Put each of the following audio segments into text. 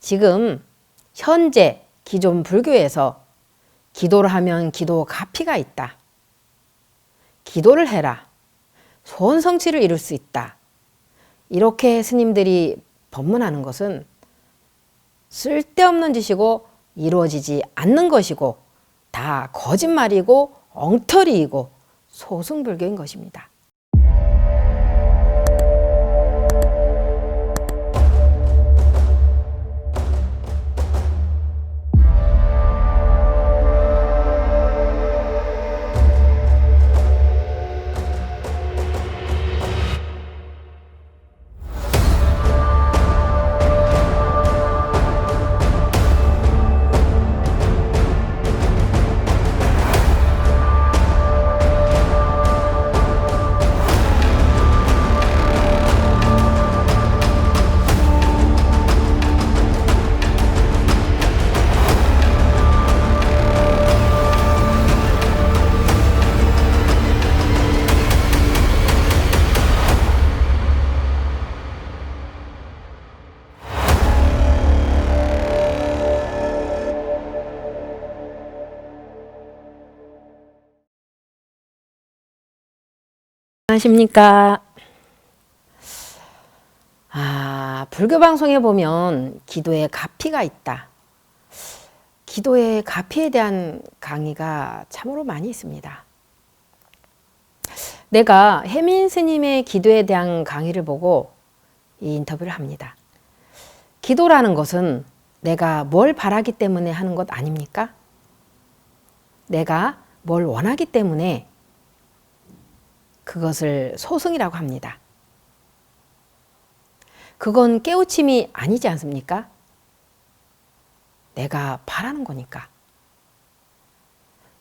지금 현재 기존 불교에서 기도를 하면 기도 가피가 있다. 기도를 해라. 소원 성취를 이룰 수 있다. 이렇게 스님들이 법문하는 것은 쓸데없는 짓이고 이루어지지 않는 것이고 다 거짓말이고 엉터리이고 소승불교인 것입니다. 안녕하십니까. 불교 방송에 보면 기도에 가피가 있다. 기도의 가피에 대한 강의가 참으로 많이 있습니다. 내가 혜민 스님의 기도에 대한 강의를 보고 이 인터뷰를 합니다. 기도라는 것은 내가 뭘 바라기 때문에 하는 것 아닙니까? 내가 뭘 원하기 때문에 그것을 소승이라고 합니다. 그건 깨우침이 아니지 않습니까? 내가 바라는 거니까.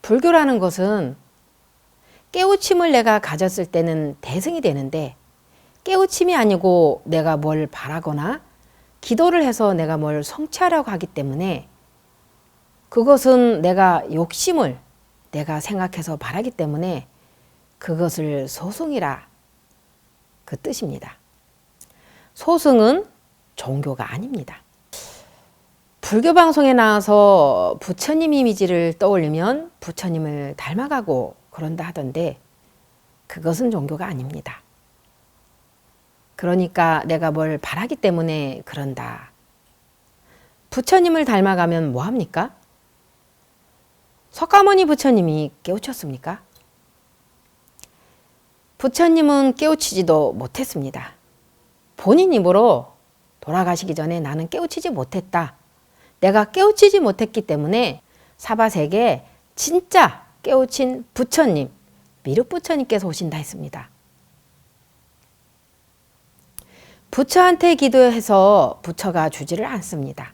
불교라는 것은 깨우침을 내가 가졌을 때는 대승이 되는데 깨우침이 아니고 내가 뭘 바라거나 기도를 해서 내가 뭘 성취하려고 하기 때문에 그것은 내가 욕심을 내가 생각해서 바라기 때문에 그것을 소승이라 그 뜻입니다. 소승은 종교가 아닙니다. 불교 방송에 나와서 부처님 이미지를 떠올리면 부처님을 닮아가고 그런다 하던데 그것은 종교가 아닙니다. 그러니까 내가 뭘 바라기 때문에 그런다. 부처님을 닮아가면 뭐합니까? 석가모니 부처님이 깨우쳤습니까? 부처님은 깨우치지도 못했습니다. 본인 입으로 돌아가시기 전에 나는 깨우치지 못했다. 내가 깨우치지 못했기 때문에 사바세계에 진짜 깨우친 부처님, 미륵부처님께서 오신다 했습니다. 부처한테 기도해서 부처가 주지를 않습니다.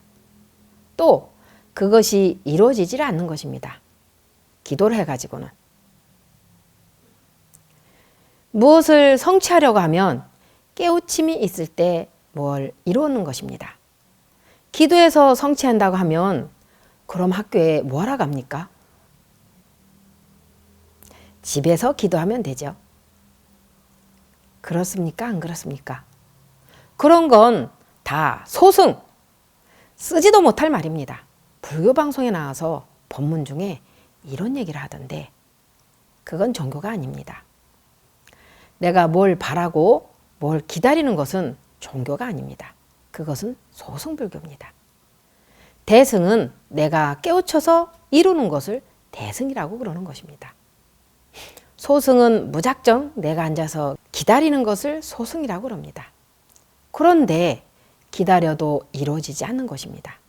또 그것이 이루어지질 않는 것입니다. 기도를 해가지고는. 무엇을 성취하려고 하면 깨우침이 있을 때 뭘 이루는 것입니다. 기도해서 성취한다고 하면 그럼 학교에 뭐 하러 갑니까? 집에서 기도하면 되죠. 그렇습니까? 안 그렇습니까? 그런 건 다 소승, 쓰지도 못할 말입니다. 불교 방송에 나와서 법문 중에 이런 얘기를 하던데 그건 종교가 아닙니다. 내가 뭘 바라고 뭘 기다리는 것은 종교가 아닙니다. 그것은 소승불교입니다. 대승은 내가 깨우쳐서 이루는 것을 대승이라고 그러는 것입니다. 소승은 무작정 내가 앉아서 기다리는 것을 소승이라고 그럽니다. 그런데 기다려도 이루어지지 않는 것입니다.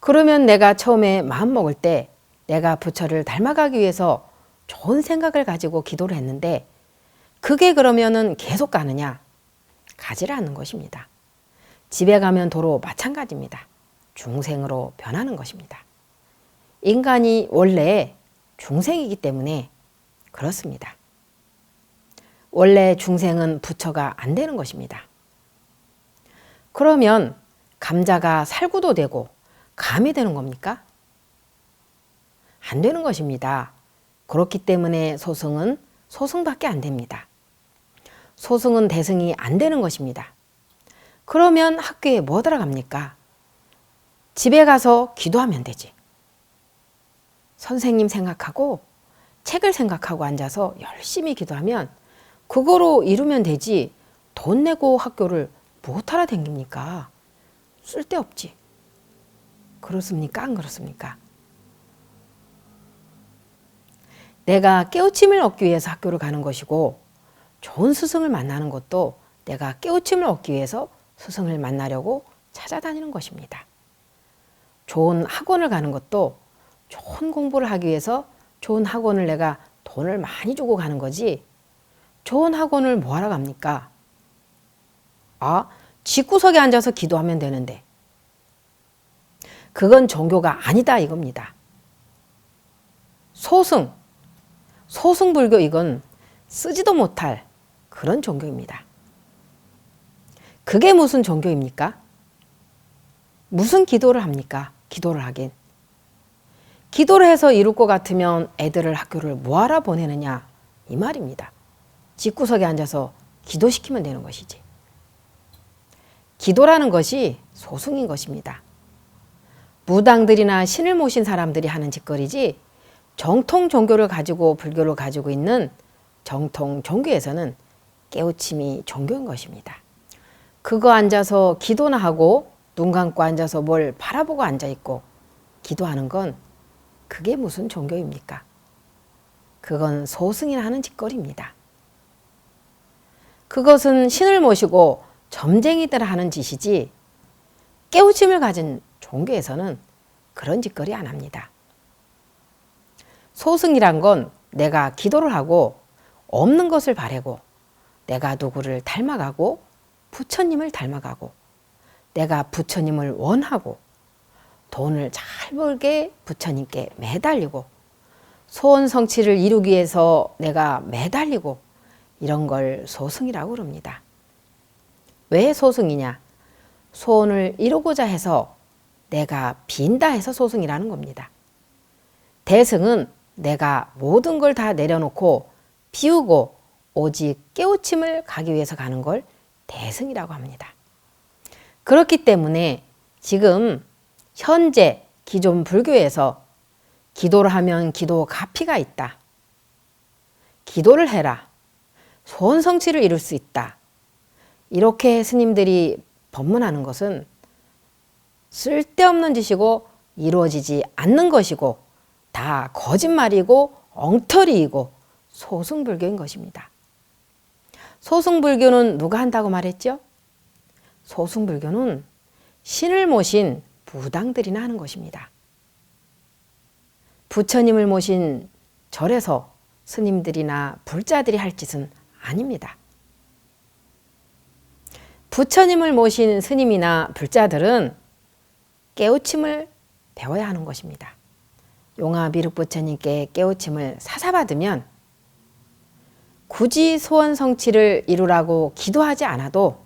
그러면 내가 처음에 마음먹을 때 내가 부처를 닮아가기 위해서 좋은 생각을 가지고 기도를 했는데 그게 그러면은 계속 가느냐? 가지를 않는 것입니다. 집에 가면 도로 마찬가지입니다. 중생으로 변하는 것입니다. 인간이 원래 중생이기 때문에 그렇습니다. 원래 중생은 부처가 안 되는 것입니다. 그러면 감자가 살구도 되고 감이 되는 겁니까? 안 되는 것입니다. 그렇기 때문에 소승은 소승밖에 안 됩니다. 소승은 대승이 안 되는 것입니다. 그러면 학교에 뭐 들어갑니까? 집에 가서 기도하면 되지. 선생님 생각하고 책을 생각하고 앉아서 열심히 기도하면 그거로 이루면 되지. 돈 내고 학교를 못하러 댕깁니까? 쓸데없지. 그렇습니까? 안 그렇습니까? 내가 깨우침을 얻기 위해서 학교를 가는 것이고 좋은 스승을 만나는 것도 내가 깨우침을 얻기 위해서 스승을 만나려고 찾아다니는 것입니다. 좋은 학원을 가는 것도 좋은 공부를 하기 위해서 좋은 학원을 내가 돈을 많이 주고 가는 거지. 좋은 학원을 뭐하러 갑니까? 집구석에 앉아서 기도하면 되는데. 그건 종교가 아니다 이겁니다. 소승불교 이건 쓰지도 못할 그런 종교입니다. 그게 무슨 종교입니까? 무슨 기도를 합니까? 기도를 하긴. 기도를 해서 이룰 것 같으면 애들을 학교를 뭐하러 보내느냐 이 말입니다. 집구석에 앉아서 기도시키면 되는 것이지. 기도라는 것이 소승인 것입니다. 무당들이나 신을 모신 사람들이 하는 짓거리지 정통 종교를 가지고 불교를 가지고 있는 정통 종교에서는 깨우침이 종교인 것입니다. 그거 앉아서 기도나 하고 눈 감고 앉아서 뭘 바라보고 앉아있고 기도하는 건 그게 무슨 종교입니까? 그건 소승이나 하는 짓거리입니다. 그것은 신을 모시고 점쟁이들 하는 짓이지 깨우침을 가진 종교에서는 그런 짓거리 안 합니다. 소승이란 건 내가 기도를 하고 없는 것을 바라고 내가 누구를 닮아가고 부처님을 닮아가고 내가 부처님을 원하고 돈을 잘 벌게 부처님께 매달리고 소원 성취를 이루기 위해서 내가 매달리고 이런 걸 소승이라고 그럽니다. 왜 소승이냐? 소원을 이루고자 해서 내가 빈다 해서 소승이라는 겁니다. 대승은 내가 모든 걸 다 내려놓고 비우고 오직 깨우침을 가기 위해서 가는 걸 대승이라고 합니다. 그렇기 때문에 지금 현재 기존 불교에서 기도를 하면 기도 가피가 있다. 기도를 해라. 소원 성취를 이룰 수 있다. 이렇게 스님들이 법문하는 것은 쓸데없는 짓이고 이루어지지 않는 것이고 다 거짓말이고 엉터리이고 소승불교인 것입니다. 소승불교는 누가 한다고 말했죠? 소승불교는 신을 모신 무당들이나 하는 것입니다. 부처님을 모신 절에서 스님들이나 불자들이 할 짓은 아닙니다. 부처님을 모신 스님이나 불자들은 깨우침을 배워야 하는 것입니다. 용화미륵 부처님께 깨우침을 사사받으면 굳이 소원 성취를 이루라고 기도하지 않아도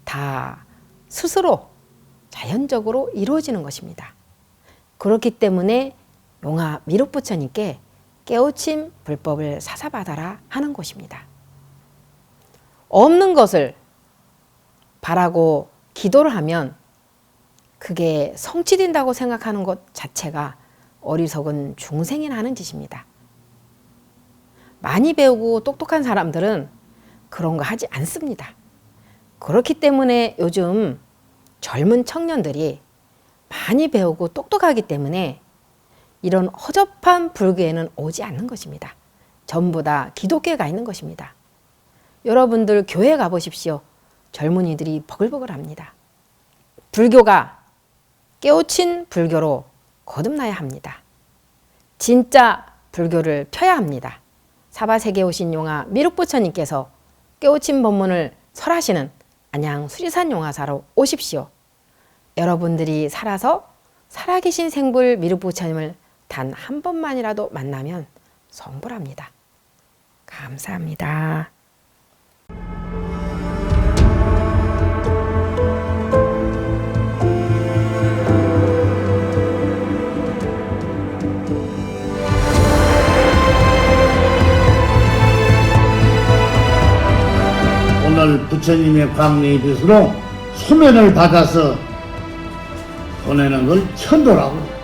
다 스스로 자연적으로 이루어지는 것입니다. 그렇기 때문에 용화미륵 부처님께 깨우침 불법을 사사받아라 하는 것입니다. 없는 것을 바라고 기도를 하면 그게 성취된다고 생각하는 것 자체가 어리석은 중생이나 하는 짓입니다. 많이 배우고 똑똑한 사람들은 그런 거 하지 않습니다. 그렇기 때문에 요즘 젊은 청년들이 많이 배우고 똑똑하기 때문에 이런 허접한 불교에는 오지 않는 것입니다. 전부 다 기독교에 가 있는 것입니다. 여러분들 교회 가보십시오. 젊은이들이 버글버글합니다. 불교가 깨우친 불교로 거듭나야 합니다. 진짜 불교를 펴야 합니다. 사바세계에 오신 용화 미륵부처님께서 깨우친 법문을 설하시는 안양 수리산 용화사로 오십시오. 여러분들이 살아서 살아계신 생불 미륵부처님을 단 한 번만이라도 만나면 성불합니다. 감사합니다. 오늘 부처님의 광명의 빚으로 소면을 받아서 보내는 걸 천도라고.